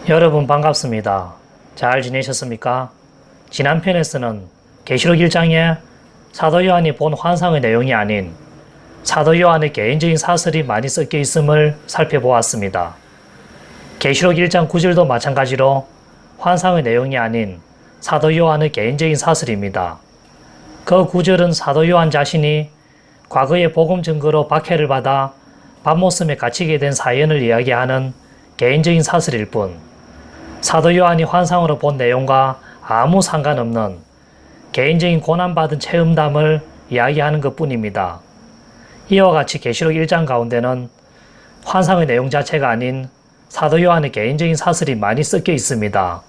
여러분 반갑습니다. 잘 지내셨습니까? 지난 편에서는 계시록 1장에 사도 요한이 본 환상의 내용이 아닌 사도 요한의 개인적인 사설이 많이 섞여 있음을 살펴보았습니다. 계시록 1장 9절도 마찬가지로 환상의 내용이 아닌 사도 요한의 개인적인 사설입니다. 그 9절은 사도 요한 자신이 과거의 복음 증거로 박해를 받아 밤모섬에 갇히게 된 사연을 이야기하는 개인적인 사설일 뿐, 사도 요한이 환상으로 본 내용과 아무 상관없는 개인적인 고난받은 체험담을 이야기하는 것 뿐입니다. 이와 같이 계시록 1장 가운데는 환상의 내용 자체가 아닌 사도 요한의 개인적인 사설이 많이 섞여 있습니다.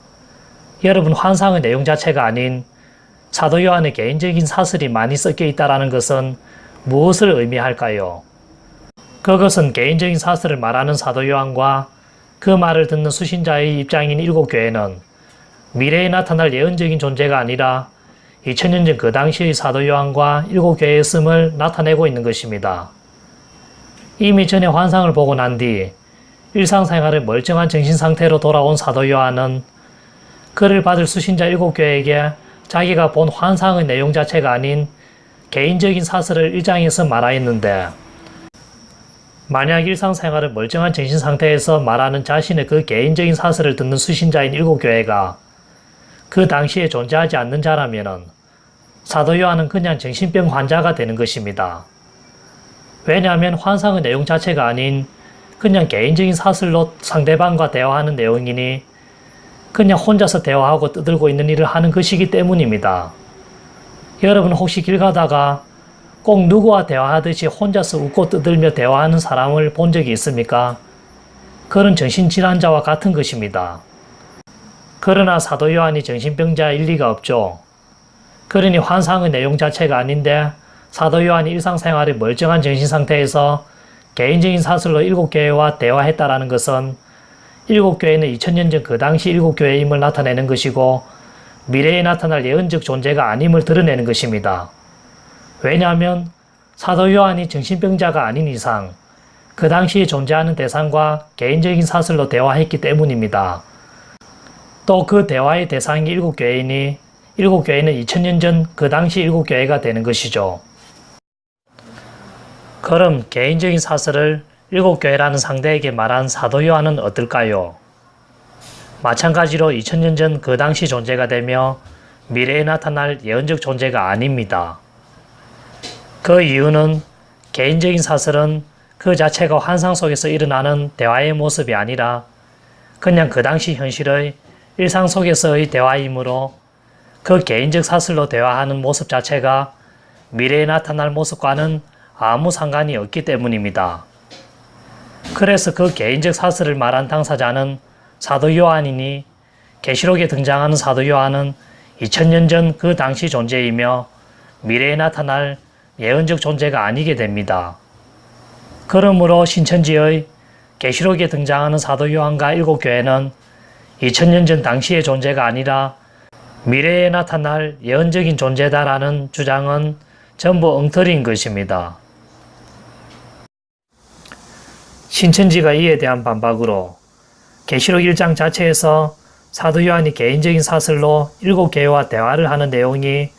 여러분, 환상의 내용 자체가 아닌 사도 요한의 개인적인 사설이 많이 섞여 있다는 것은 무엇을 의미할까요? 그것은 개인적인 사설을 말하는 사도 요한과 그 말을 듣는 수신자의 입장인 일곱 교회는 미래에 나타날 예언적인 존재가 아니라 2000년 전 그 당시의 사도 요한과 일곱 교회였음을 나타내고 있는 것입니다. 이미 전에 환상을 보고 난 뒤 일상생활의 멀쩡한 정신상태로 돌아온 사도 요한은 그를 받을 수신자 일곱 교회에게 자기가 본 환상의 내용 자체가 아닌 개인적인 사설을 1장에서 말하였는데, 만약 일상생활을 멀쩡한 정신상태에서 말하는 자신의 그 개인적인 사설을 듣는 수신자인 일곱 교회가 그 당시에 존재하지 않는 자라면 사도 요한은 그냥 정신병 환자가 되는 것입니다. 왜냐하면 환상의 내용 자체가 아닌 그냥 개인적인 사설로 상대방과 대화하는 내용이니 그냥 혼자서 대화하고 떠들고 있는 일을 하는 것이기 때문입니다. 여러분, 혹시 길 가다가 꼭 누구와 대화하듯이 혼자서 웃고 떠들며 대화하는 사람을 본 적이 있습니까? 그런 정신질환자와 같은 것입니다. 그러나 사도 요한이 정신병자일 리가 없죠. 그러니 환상의 내용 자체가 아닌데 사도 요한이 일상생활의 멀쩡한 정신상태에서 개인적인 사설로 일곱 교회와 대화했다라는 것은 일곱 교회는 2000년 전 그 당시 일곱 교회임을 나타내는 것이고 미래에 나타날 예언적 존재가 아님을 드러내는 것입니다. 왜냐하면 사도 요한이 정신병자가 아닌 이상 그 당시에 존재하는 대상과 개인적인 사설로 대화했기 때문입니다. 또 그 대화의 대상이 일곱 교회이니 일곱 교회는 2000년 전 그 당시 일곱 교회가 되는 것이죠. 그럼 개인적인 사설을 일곱 교회라는 상대에게 말한 사도 요한은 어떨까요? 마찬가지로 2000년 전 그 당시 존재가 되며 미래에 나타날 예언적 존재가 아닙니다. 그 이유는 개인적인 사설은 그 자체가 환상 속에서 일어나는 대화의 모습이 아니라 그냥 그 당시 현실의 일상 속에서의 대화이므로 그 개인적 사설로 대화하는 모습 자체가 미래에 나타날 모습과는 아무 상관이 없기 때문입니다. 그래서 그 개인적 사설을 말한 당사자는 사도 요한이니 계시록에 등장하는 사도 요한은 2000년 전 그 당시 존재이며 미래에 나타날 예언적 존재가 아니게 됩니다. 그러므로 신천지의 계시록에 등장하는 사도 요한과 일곱 교회는 2000년 전 당시의 존재가 아니라 미래에 나타날 예언적인 존재다라는 주장은 전부 엉터리인 것입니다. 신천지가 이에 대한 반박으로 계시록 1장 자체에서 사도 요한이 개인적인 사설로 일곱 교회와 대화를 하는 내용이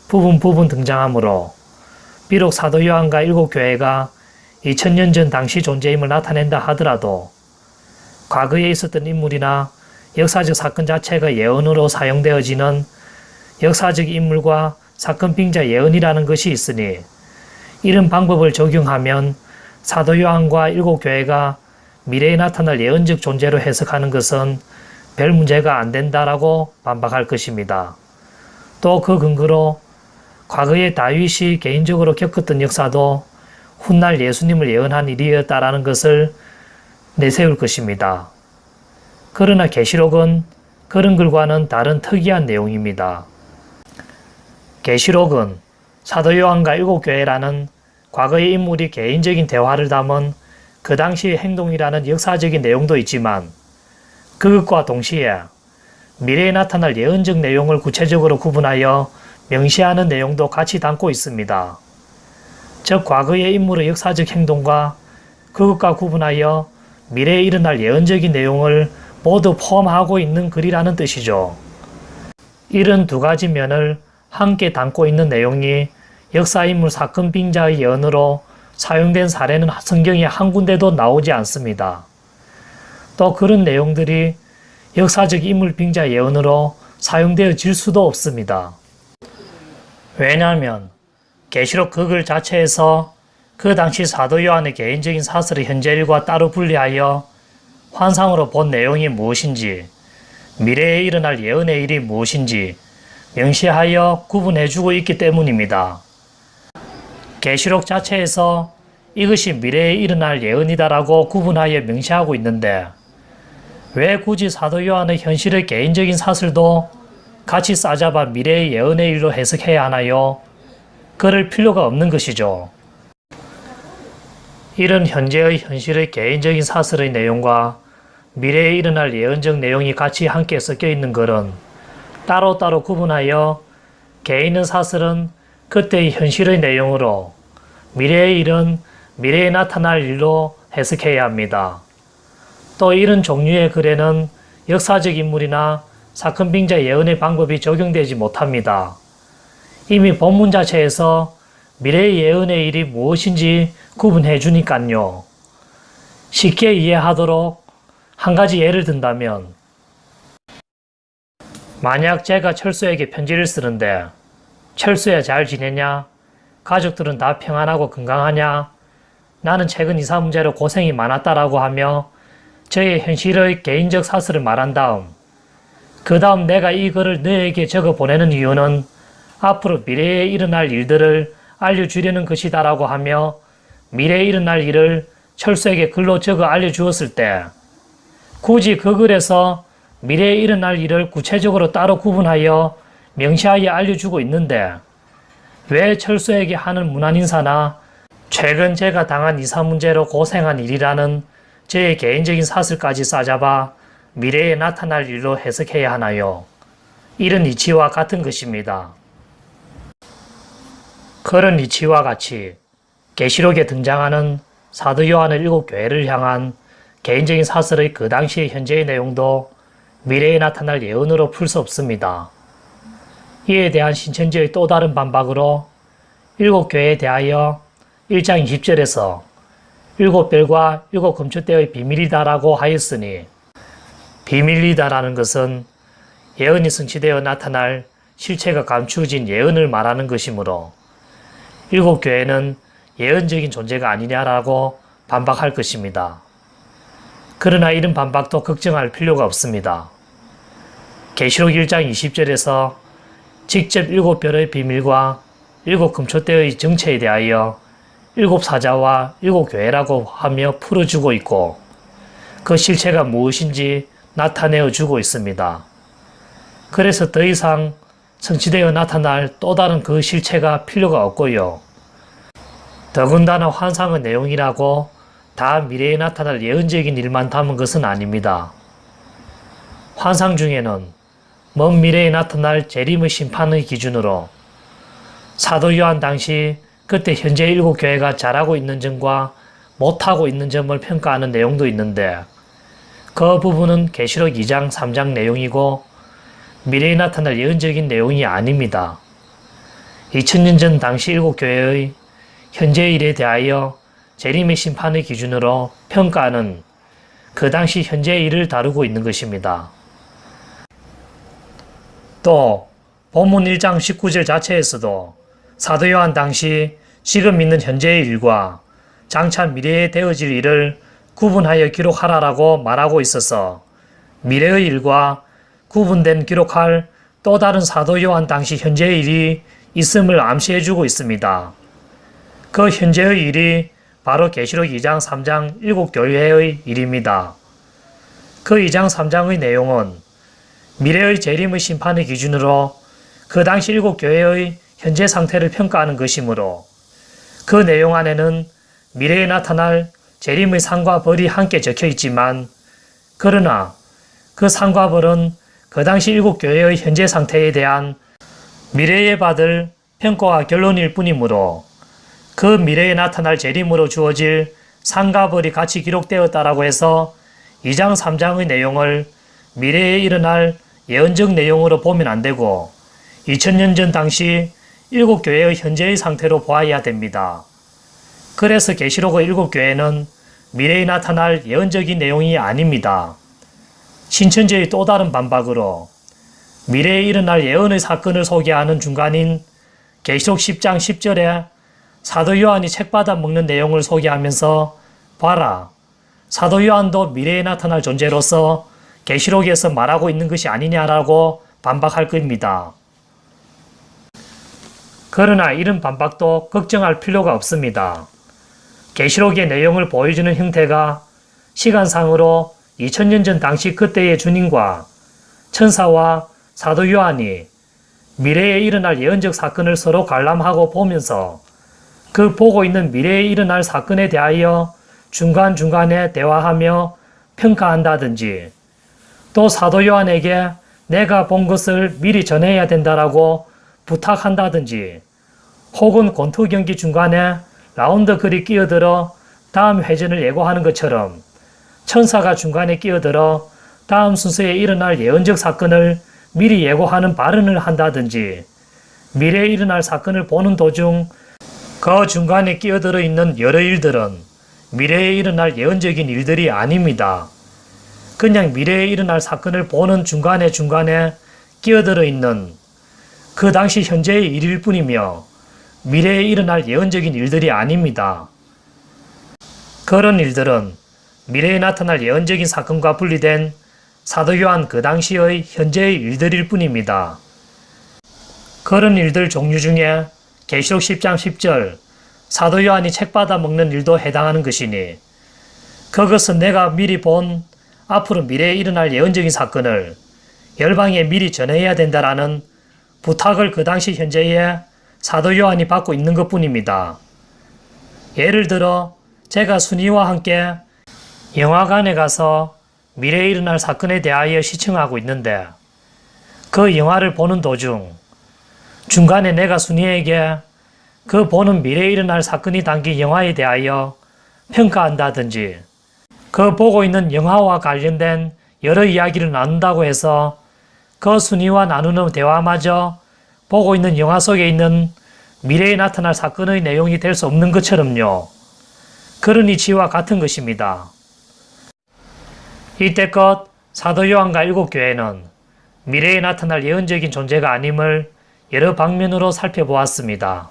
부분 등장하므로 비록 사도 요한과 일곱 교회가 2000년 전 당시 존재임을 나타낸다 하더라도 과거에 있었던 인물이나 역사적 사건 자체가 예언으로 사용되어지는 역사적 인물과 사건 빙자 예언이라는 것이 있으니 이런 방법을 적용하면 사도 요한과 일곱 교회가 미래에 나타날 예언적 존재로 해석하는 것은 별 문제가 안 된다라고 반박할 것입니다. 또 그 근거로 과거에 다윗이 개인적으로 겪었던 역사도 훗날 예수님을 예언한 일이었다라는 것을 내세울 것입니다. 그러나 계시록은 그런 글과는 다른 특이한 내용입니다. 계시록은 사도 요한과 일곱 교회라는 과거의 인물이 개인적인 대화를 담은 그 당시의 행동이라는 역사적인 내용도 있지만 그것과 동시에 미래에 나타날 예언적 내용을 구체적으로 구분하여 명시하는 내용도 같이 담고 있습니다. 즉 과거의 인물의 역사적 행동과 그것과 구분하여 미래에 일어날 예언적인 내용을 모두 포함하고 있는 글이라는 뜻이죠. 이런 두 가지 면을 함께 담고 있는 내용이 역사인물 사건 빙자의 예언으로 사용된 사례는 성경에 한 군데도 나오지 않습니다. 또 그런 내용들이 역사적 인물 빙자 예언으로 사용되어질 수도 없습니다. 왜냐하면 계시록 그 글 자체에서 그 당시 사도 요한의 개인적인 사설의 현재일과 따로 분리하여 환상으로 본 내용이 무엇인지, 미래에 일어날 예언의 일이 무엇인지 명시하여 구분해주고 있기 때문입니다. 계시록 자체에서 이것이 미래에 일어날 예언이다라고 구분하여 명시하고 있는데 왜 굳이 사도 요한의 현실의 개인적인 사설도 같이 싸잡아 미래의 예언의 일로 해석해야 하나요? 그럴 필요가 없는 것이죠. 이런 현재의 현실의 개인적인 사설의 내용과 미래에 일어날 예언적 내용이 같이 함께 섞여 있는 글은 따로따로 구분하여 개인의 사설은 그때의 현실의 내용으로, 미래의 일은 미래에 나타날 일로 해석해야 합니다. 또 이런 종류의 글에는 역사적 인물이나 사건 빙자 예언의 방법이 적용되지 못합니다. 이미 본문 자체에서 미래의 예언의 일이 무엇인지 구분해 주니까요. 쉽게 이해하도록 한 가지 예를 든다면, 만약 제가 철수에게 편지를 쓰는데 철수야 잘 지내냐? 가족들은 다 평안하고 건강하냐? 나는 최근 이사 문제로 고생이 많았다라고 하며 저의 현실의 개인적 사설을 말한 다음 그 다음 내가 이 글을 너에게 적어 보내는 이유는 앞으로 미래에 일어날 일들을 알려주려는 것이다 라고 하며 미래에 일어날 일을 철수에게 글로 적어 알려주었을 때 굳이 그 글에서 미래에 일어날 일을 구체적으로 따로 구분하여 명시하여 알려주고 있는데 왜 철수에게 하는 문안인사나 최근 제가 당한 이사 문제로 고생한 일이라는 제 개인적인 사설까지 싸잡아 미래에 나타날 일로 해석해야 하나요? 이런 이치와 같은 것입니다. 그런 이치와 같이 계시록에 등장하는 사도 요한의 7교회를 향한 개인적인 사설의 그 당시의 현재의 내용도 미래에 나타날 예언으로 풀 수 없습니다. 이에 대한 신천지의 또 다른 반박으로 7교회에 대하여 1장 20절에서 7별과 7금초대의 비밀이다라고 하였으니 비밀이다라는 것은 예언이 성취되어 나타날 실체가 감추어진 예언을 말하는 것이므로 7교회는 예언적인 존재가 아니냐라고 반박할 것입니다. 그러나 이런 반박도 걱정할 필요가 없습니다. 계시록 1장 20절에서 직접 7별의 비밀과 7금초대의 정체에 대하여 7사자와 7교회라고 하며 풀어주고 있고 그 실체가 무엇인지 나타내어 주고 있습니다. 그래서 더 이상 성취되어 나타날 또 다른 그 실체가 필요가 없고요. 더군다나 환상의 내용이라고 다 미래에 나타날 예언적인 일만 담은 것은 아닙니다. 환상 중에는 먼 미래에 나타날 재림의 심판의 기준으로 사도 요한 당시 그때 현재 7교회가 잘하고 있는 점과 못하고 있는 점을 평가하는 내용도 있는데 그 부분은 계시록 2장 3장 내용이고 미래에 나타날 예언적인 내용이 아닙니다. 2000년 전 당시 7교회의 현재 일에 대하여 재림의 심판의 기준으로 평가하는 그 당시 현재 일을 다루고 있는 것입니다. 또 본문 1장 19절 자체에서도 사도 요한 당시 지금 있는 현재의 일과 장차 미래에 되어질 일을 구분하여 기록하라라고 말하고 있어서 미래의 일과 구분된 기록할 또 다른 사도 요한 당시 현재의 일이 있음을 암시해주고 있습니다. 그 현재의 일이 바로 계시록 2장 3장 7교회의 일입니다. 그 2장 3장의 내용은 미래의 재림의 심판의 기준으로 그 당시 7교회의 현재 상태를 평가하는 것이므로 그 내용 안에는 미래에 나타날 재림의 상과 벌이 함께 적혀 있지만 그러나 그 상과 벌은 그 당시 7교회의 현재 상태에 대한 미래에 받을 평가와 결론일 뿐이므로 그 미래에 나타날 재림으로 주어질 상과 벌이 같이 기록되었다라고 해서 2장 3장의 내용을 미래에 일어날 예언적 내용으로 보면 안 되고 2000년 전 당시 7교회의 현재의 상태로 보아야 됩니다. 그래서 계시록의 7교회는 미래에 나타날 예언적인 내용이 아닙니다. 신천지의 또 다른 반박으로 미래에 일어날 예언의 사건을 소개하는 중간인 계시록 10장 10절에 사도 요한이 책받아 먹는 내용을 소개하면서 봐라, 사도 요한도 미래에 나타날 존재로서 계시록에서 말하고 있는 것이 아니냐라고 반박할 겁니다. 그러나 이런 반박도 걱정할 필요가 없습니다. 계시록의 내용을 보여주는 형태가 시간상으로 2000년 전 당시 그때의 주님과 천사와 사도 요한이 미래에 일어날 예언적 사건을 서로 관람하고 보면서 그 보고 있는 미래에 일어날 사건에 대하여 중간중간에 대화하며 평가한다든지 또 사도 요한에게 내가 본 것을 미리 전해야 된다라고 부탁한다든지 혹은 권투 경기 중간에 라운드 글이 끼어들어 다음 회전을 예고하는 것처럼 천사가 중간에 끼어들어 다음 순서에 일어날 예언적 사건을 미리 예고하는 발언을 한다든지 미래에 일어날 사건을 보는 도중 그 중간에 끼어들어 있는 여러 일들은 미래에 일어날 예언적인 일들이 아닙니다. 그냥 미래에 일어날 사건을 보는 중간에 끼어들어 있는 그 당시 현재의 일일 뿐이며 미래에 일어날 예언적인 일들이 아닙니다. 그런 일들은 미래에 나타날 예언적인 사건과 분리된 사도 요한 그 당시의 현재의 일들일 뿐입니다. 그런 일들 종류 중에 계시록 10장 10절 사도 요한이 책받아 먹는 일도 해당하는 것이니 그것은 내가 미리 본 앞으로 미래에 일어날 예언적인 사건을 열방에 미리 전해야 된다라는 부탁을 그 당시 현재에 사도 요한이 받고 있는 것뿐입니다. 예를 들어 제가 순이와 함께 영화관에 가서 미래에 일어날 사건에 대하여 시청하고 있는데 그 영화를 보는 도중 중간에 내가 순이에게 그 보는 미래에 일어날 사건이 담긴 영화에 대하여 평가한다든지 그 보고 있는 영화와 관련된 여러 이야기를 나눈다고 해서 그 순이와 나누는 대화마저 보고 있는 영화 속에 있는 미래에 나타날 사건의 내용이 될 수 없는 것처럼요. 그런 이치와 같은 것입니다. 이때껏 사도 요한과 7교회는 미래에 나타날 예언적인 존재가 아님을 여러 방면으로 살펴보았습니다.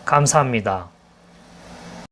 감사합니다.